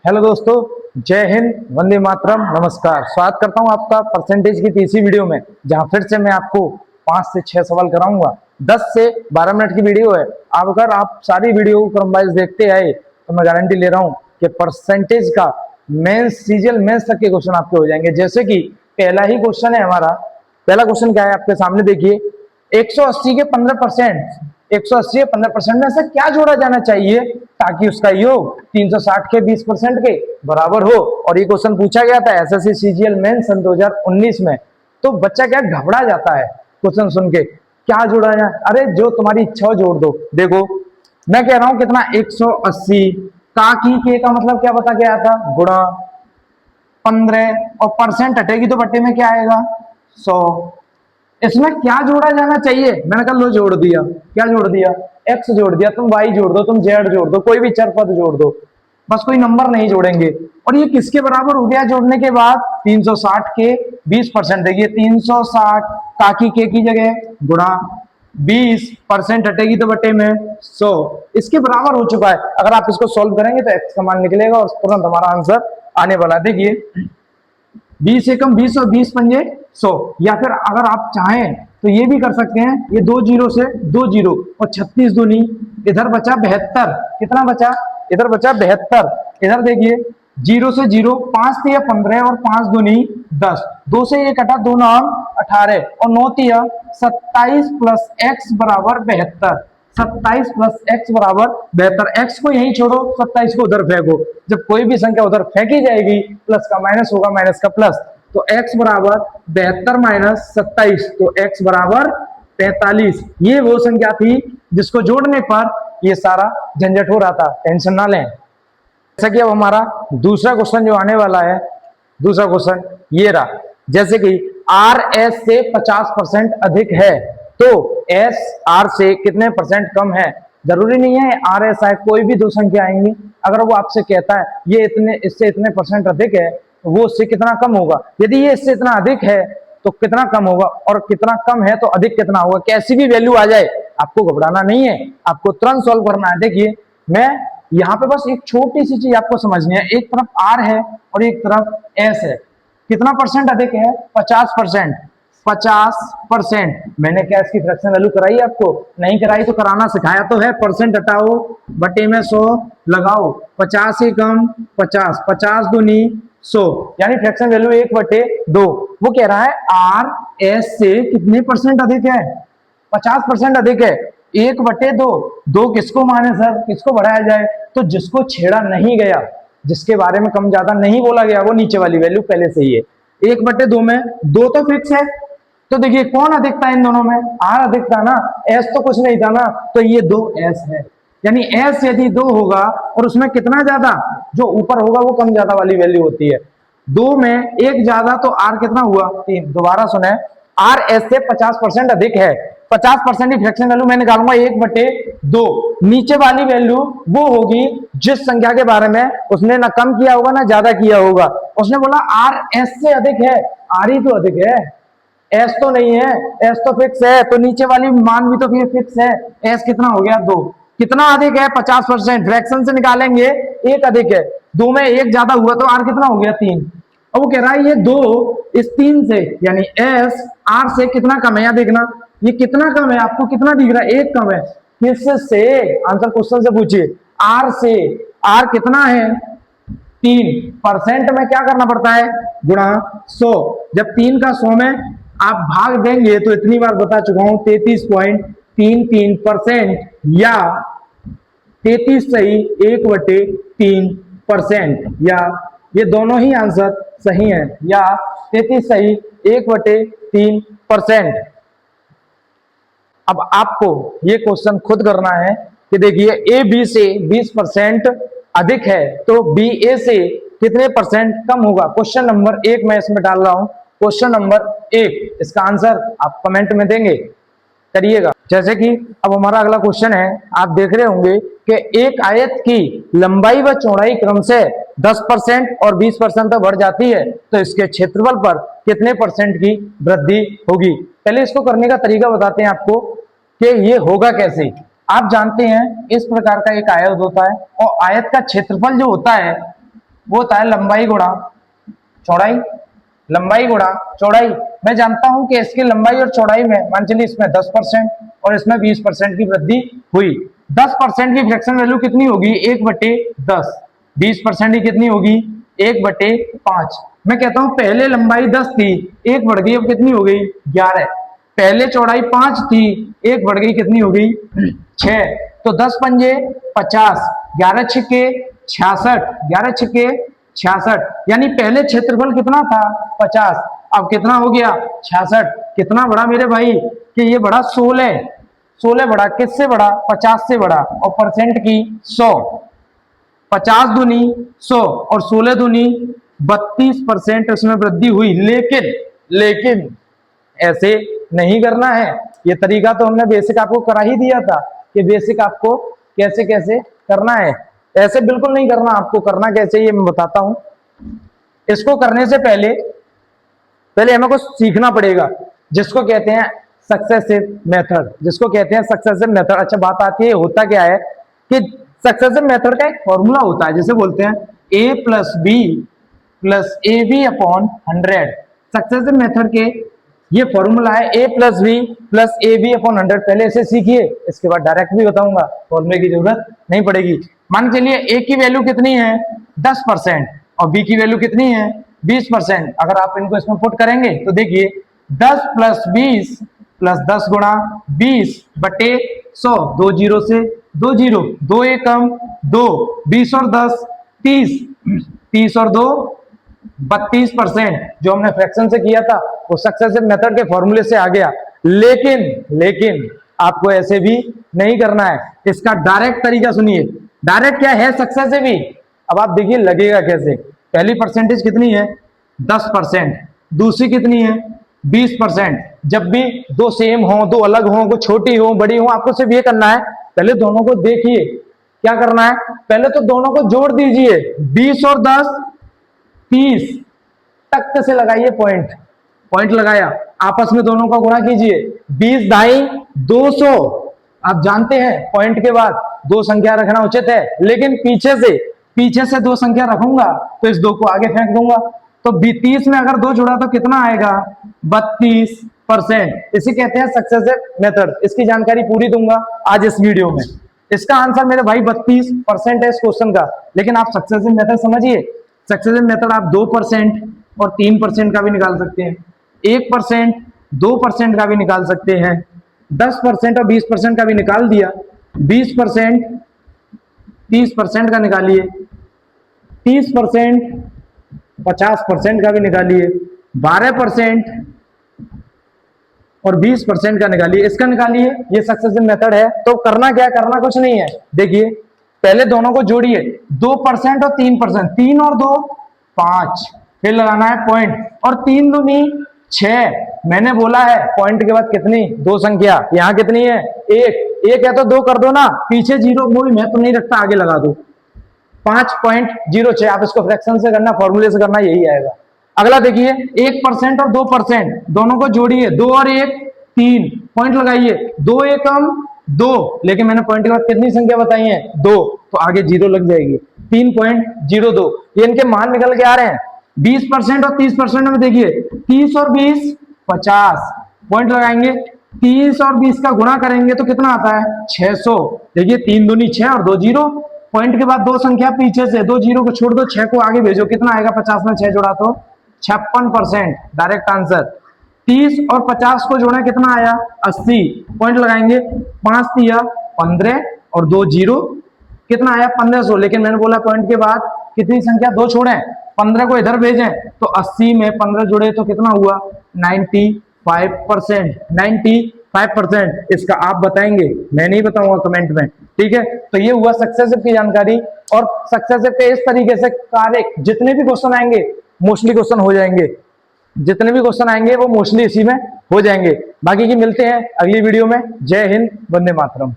Hello दोस्तों, जय हिंद, वंदे मातरम, नमस्कार। स्वागत करता हूं आपका परसेंटेज की तीसरी वीडियो में, जहां फिर से मैं आपको 5 से 6 सवाल कराऊंगा। 10 से 12 मिनट की वीडियो है। अब अगर आप सारी वीडियो को क्रम वाइज देखते आए तो मैं गारंटी ले रहा हूं कि परसेंटेज का मेंस, सीजीएल मेंस तक के क्वेश्चन आपके हो जाएंगे। जैसे कि पहला ही क्वेश्चन है हमारा। पहला क्वेश्चन क्या है आपके सामने, देखिए। 180 के 15%, 180 के 15% में से क्या जोड़ा जाना चाहिए ताकि उसका योग 360 के 20% के बराबर हो। और ये क्वेश्चन पूछा गया था एसएससी सीजीएल मेंस सन 2019 में। तो बच्चा क्या घबरा जाता है क्वेश्चन सुन के, क्या जोड़ा जाए। अरे जो तुम्हारी इच्छा हो जोड़ दो। देखो मैं कह रहा हूं कितना, 180 का की के का मतलब क्या बता के आया था, गुणा 15 और परसेंट हटेगी तो बट्टे में क्या आएगा, 100। इसमें क्या जोड़ा जाना चाहिए, मैंने कहा लो जोड़ दिया। क्या जोड़ दिया, एक्स जोड़ दिया। तुम वाई जोड़ दो, तुम जेड जोड़ दो, कोई भी चर पद जोड़ दो, बस कोई नंबर नहीं जोड़ेंगे। और ये किसके बराबर हो गया जोड़ने के बाद, 360 के 20%। देखिए 360 ताकि के की जगह गुणा 20% हटेगी तो बटे में 100, इसके बराबर हो चुका है। अगर आप इसको सॉल्व करेंगे तो एक्स का मान निकलेगा और तुरंत हमारा आंसर आने वाला। देखिए 20 एकम 20 और 20 पंजे 100। या फिर अगर आप चाहें तो ये भी कर सकते हैं, ये 2 जीरो से 2 जीरो और 36 दूनी, इधर बचा 72। कितना बचा, इधर बचा 72। इधर देखिए 0 से 0, 5 तिया 15 और 5 दूनी 10, 2 से 1 कटा, 2 नाम 18 और 9 तिया 27 प्लस एक्स बराबर 72। 27 प्लस एक्स बराबर 72। एक्स को यहीं छोड़ो, 27 को उधर फेंको। जब कोई भी संख्या उधर फेंकी जाएगी, प्लस का माइनस होगा, माइनस का प्लस। तो x बराबर 72 माइनस 27, तो x बराबर 45। ये वो संख्या थी जिसको जोड़ने पर ये सारा झंझट हो रहा था, टेंशन ना लें। जैसा कि अब हमारा दूसरा क्वेश्चन जो आने वाला है, दूसरा क्वेश्चन ये रहा। जैसे कि आर एस से 50% अधिक है तो एस आर से कितने परसेंट कम है। जरूरी नहीं है आर एस आए, कोई भी दो संख्या आएंगी। अगर वो आपसे कहता है ये इतने, इससे इतने परसेंट अधिक है, तो वो उससे कितना कम होगा। यदि ये इससे इतना अधिक है तो कितना कम होगा, और कितना कम है तो अधिक कितना होगा। कैसी भी वैल्यू आ जाए आपको घबराना नहीं है, आपको तुरंत सॉल्व करना है। देखिए मैं यहाँ पे बस एक छोटी सी चीज आपको समझनी है। एक तरफ आर है और एक तरफ एस है। कितना परसेंट अधिक है, 50%। 50%। मैंने क्या इसकी फ्रैक्शन वैल्यू कराई आपको, नहीं कराई तो कराना सिखाया तो है। परसेंट हटाओ, बटे में 100 लगाओ, 50 से कम 50, 50 दूनी 100, यानी फ्रैक्शन वैल्यू 1/2। वो कह रहा है आर एस से कितने परसेंट अधिक है, 50% अधिक है। 1/2। 2 किसको माने सर, किसको बढ़ाया जाए, तो जिसको छेड़ा नहीं गया, जिसके बारे में कम ज्यादा नहीं बोला गया, वो नीचे वाली वैल्यू पहले से ही है। 1/2 में 2 तो फिक्स है। तो देखिए कौन अधिक था इन दोनों में, आर अधिक था ना, एस तो कुछ नहीं था ना, तो ये 2 एस है। यानी एस यदि 2 होगा और उसमें कितना ज्यादा, जो ऊपर होगा वो कम ज्यादा वाली वैल्यू होती है। 2 में 1 ज्यादा तो आर कितना हुआ, 3। दोबारा सुने, आर एस से 50% अधिक है। 50% की फ्रैक्शन वैल्यू मैं निकालूंगा 1/2। नीचे वाली वैल्यू वो होगी जिस संख्या के बारे में उसने ना कम किया होगा ना ज्यादा किया होगा। उसने बोला आर एस से अधिक है, आर ही तो अधिक है, एस तो नहीं है। एस तो फिक्स है, तो नीचे वाली मान भी तो फिर फिक्स है। एस कितना हो गया, 2। कितना अधिक है, 50%। फ्रैक्शन से निकालेंगे 1 अधिक है, 2 में 1 ज्यादा हुआ तो आर कितना हो गया, 3। अब वो कह रहा है ये 2 इस 3 से, यानी एस आर से कितना कम है। यहाँ देखना ये कितना कम है, आपको कितना दिख रहा है, 1 कम है। किससे, आंसर क्वेश्चन से पूछिए, आर से। आर कितना है, 3%। में क्या करना पड़ता है, गुणा 100। जब 3 का 100 में आप भाग देंगे तो इतनी बार बता चुका हूं, 33.33%, या 33 सही 1/3%, या ये दोनों ही आंसर सही है, या 33 सही 1/3%। अब आपको ये क्वेश्चन खुद करना है कि देखिए ए बी से 20% अधिक है तो बी ए से कितने परसेंट कम होगा। क्वेश्चन नंबर 1 मैं इसमें डाल रहा हूं, क्वेश्चन नंबर 1। इसका आंसर आप कमेंट में देंगे, करिएगा। जैसे कि अब हमारा अगला क्वेश्चन है, आप देख रहे होंगे कि एक आयत की लंबाई व चौड़ाई क्रम से 10% और 20% तक बढ़ जाती है तो इसके क्षेत्रफल पर कितने परसेंट की वृद्धि होगी। पहले इसको करने का तरीका बताते हैं आपको कि ये होगा कैसे। आप जानते हैं इस प्रकार का एक आयत होता है और आयत का क्षेत्रफल जो होता है वो होता है लंबाई गुणा चौड़ाई, लंबाई गुणा चौड़ाई। मैं जानता हूं कि इसकी लंबाई और चौड़ाई में मान चलिए इसमें 10% और इसमें 20% की वृद्धि हुई। 10% की फ्रैक्शन वैल्यू कितनी होगी 1/10, 20% की कितनी होगी 1/5। मैं कहता हूं पहले लंबाई 10 थी, 1 बढ़ गई, अब कितनी हो गई 11। पहले चौड़ाई 5 थी, 1 बढ़ गई, कितनी हो गई 6। तो 10 पंजे 50, 11 छिक्के 66, 11 छिक्के 66। यानी पहले क्षेत्रफल कितना था 50, अब कितना हो गया 66। कितना बड़ा मेरे भाई कि ये बड़ा 16, 16 बड़ा, किससे बड़ा 50 से बड़ा। और परसेंट की 100, 50 दूनी 100 और 16 दूनी 32% उसमें वृद्धि हुई। लेकिन ऐसे नहीं करना है। ये तरीका तो हमने बेसिक आपको करा ही दिया था कि बेसिक आपको कैसे कैसे करना है। ऐसे बिल्कुल नहीं करना, आपको करना कैसे ये मैं बताता हूं। इसको करने से पहले हमें कुछ सीखना पड़ेगा जिसको कहते हैं सक्सेसिव मेथड, जिसको कहते हैं सक्सेसिव मेथड। अच्छा बात आती है, होता क्या है कि सक्सेसिव मेथड का एक फॉर्मूला होता है जिसे बोलते हैं a + b + ab upon 100। Successive method के ये फॉर्मूला है a + b + ab अपॉन 100। पहले इसे सीखिए, इसके बाद डायरेक्ट भी बताऊंगा, फॉर्मूले की जरूरत नहीं पड़ेगी। मान चलिए a की वैल्यू कितनी है 10% और b की वैल्यू कितनी है 20%। अगर आप इनको इसमें पुट करेंगे तो देखिए 10 + 20 + 10 गुणा 20/100, 2 जीरो से 2 जीरो, 2 एकम 2, 20 और 10 30, 30 और 2 32%। जो हमने फ्रैक्शन से किया था वो सक्सेसिव मेथड के फॉर्मूले से आ गया। लेकिन आपको ऐसे भी नहीं करना है। इसका डायरेक्ट तरीका सुनिए। डायरेक्ट क्या है सक्सेसिव ही। अब आप देखिए लगेगा कैसे। पहली परसेंटेज कितनी है 10%, दूसरी कितनी है 20%। जब भी दो सेम हो, दो अलग हो, कोई छोटी हो बड़ी हो, आपको सिर्फ ये करना है पहले दोनों को देखिए। क्या करना है पहले तो दोनों को जोड़ दीजिए, 20 और 10 30 तक से लगाइए पॉइंट लगाया, आपस में दोनों का गुणा कीजिए, 20 ढाई 200। आप जानते हैं पॉइंट के बाद दो संख्या रखना उचित है, लेकिन पीछे से दो संख्या रखूंगा तो इस 2 को आगे फेंक दूंगा। तो 30 में अगर 2 जुड़ा तो कितना आएगा 32%। इसे कहते हैं सक्सेसिव मेथड। इसकी जानकारी पूरी दूंगा आज इस वीडियो में। इसका आंसर मेरे भाई 32% है इस क्वेश्चन का। लेकिन आप सक्सेसिव मेथड समझिए। सक्सेसिव मेथड आप 2% और 3% का भी निकाल सकते हैं, 1% 2% का भी निकाल सकते हैं, 10% और 20% का भी निकाल दिया, 20% 30% का निकालिए, 30% 50% का भी निकालिए, 12% और 20% का निकालिए। इसका निकालिए, ये सक्सेसिव मेथड है। तो करना क्या, करना कुछ नहीं है। देखिए पहले दोनों को जोड़िए, 2% और 3%, 3 और 2 5, फिर लगाना है पॉइंट, और 3 दूनी 6। मैंने बोला है पॉइंट के बाद कितनी दो संख्या, यहाँ कितनी है 1 है तो 2 कर दो ना, पीछे 0 कोई महत्व नहीं रखता, आगे लगा दो 5.06। आप इसको फ्रैक्शन से करना, फॉर्मूले से करना, यही आएगा। अगला देखिए 1% और 2%, दोनों को जोड़िए, 2 और 1 3, पॉइंट लगाइए, 2 एकम 2, लेकिन मैंने पॉइंट के बाद कितनी संख्या बताई है 2, तो आगे 0 लग जाएगी, 3.02। ये इनके मान निकल के आ रहे हैं। 20% और 30% में देखिए 30 और 20 50, पॉइंट लगाएंगे, 30 और 20 का गुणा करेंगे तो कितना आता है 600। देखिए 3 दूनी 6 और 2 जीरो, पॉइंट के बाद दो संख्या पीछे से, 2 जीरो को छोड़ दो, 6 को आगे भेजो, कितना आएगा 50 में 6 जोड़ा तो 56%। Direct answer. 30 और 50 को जोड़ा कितना आया 80, पॉइंट लगाएंगे, 5 दिया 15 और 2 जीरो, कितना आया 1500। लेकिन मैंने बोला पॉइंट के बाद कितनी संख्या 2 छोड़े, 15 को इधर भेजें, तो 80 में 15 जुड़े तो कितना हुआ 95%। 95%। इसका आप बताएंगे, मैं नहीं बताऊंगा कमेंट में, ठीक है। तो ये हुआ सक्सेसिव की जानकारी। और सक्सेसिव के इस तरीके से कार्य जितने भी क्वेश्चन आएंगे मोस्टली क्वेश्चन हो जाएंगे, जितने भी क्वेश्चन आएंगे वो मोस्टली इसी में हो जाएंगे। बाकी की मिलते हैं अगली वीडियो में। जय हिंद, वंदे मातरम।